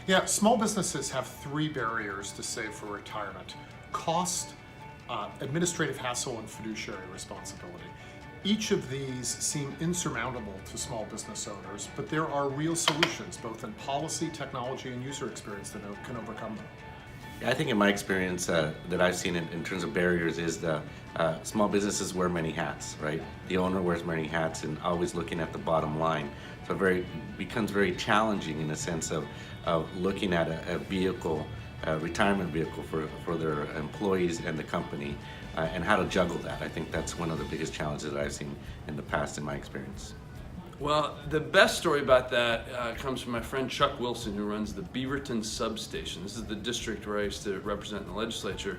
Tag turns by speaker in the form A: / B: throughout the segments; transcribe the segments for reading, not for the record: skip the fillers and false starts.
A: Yeah, small businesses have three barriers to save for retirement: cost, administrative hassle, and fiduciary responsibility. Each of these seem insurmountable to small business owners, but there are real solutions, both in policy, technology, and user experience that can overcome them.
B: I think in my experience that I've seen in terms of barriers is the small businesses wear many hats, right? The owner wears many hats and always looking at the bottom line. So becomes very challenging in the sense of looking at a vehicle, a retirement vehicle for their employees and the company, and how to juggle that. I think that's one of the biggest challenges that I've seen in the past in my experience.
C: Well, the best story about that comes from my friend Chuck Wilson, who runs the Beaverton substation. This is the district where I used to represent in the legislature.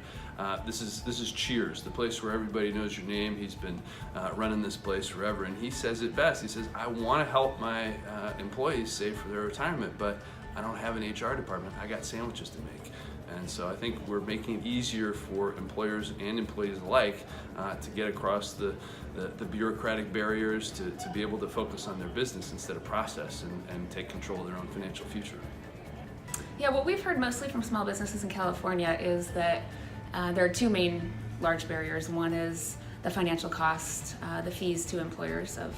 C: This is Cheers, the place where everybody knows your name. He's been running this place forever, and he says it best. He says, I want to help my employees save for their retirement, but I don't have an HR department. I got sandwiches to make. And so I think we're making it easier for employers and employees alike to get across the bureaucratic barriers to be able to focus on their business instead of process and take control of their own financial future.
D: Yeah, what we've heard mostly from small businesses in California is that there are two main large barriers. One is the financial cost, the fees to employers of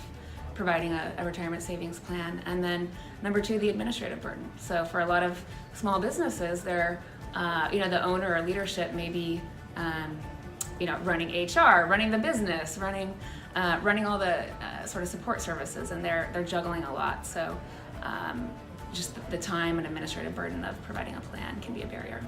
D: providing a retirement savings plan, and then number two, the administrative burden. So for a lot of small businesses, they're the owner or leadership may be running HR, running the business, running all the sort of support services, and they're juggling a lot. So just the time and administrative burden of providing a plan can be a barrier.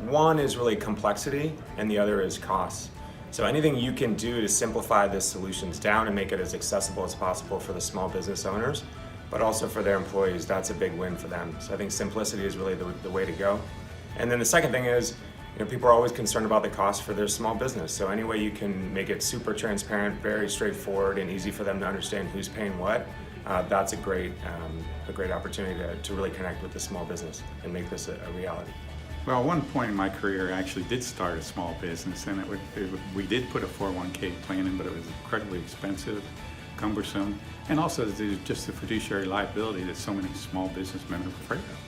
E: One is really complexity, and the other is cost. So anything you can do to simplify the solutions down and make it as accessible as possible for the small business owners, but also for their employees, that's a big win for them. So I think simplicity is really the way to go. And then the second thing is, people are always concerned about the cost for their small business. So any way you can make it super transparent, very straightforward, and easy for them to understand who's paying what, that's a great opportunity to really connect with the small business and make this a reality.
F: Well, at one point in my career, I actually did start a small business, and we did put a 401k plan in, but it was incredibly expensive, cumbersome, and also there's just the fiduciary liability that so many small businessmen are afraid of.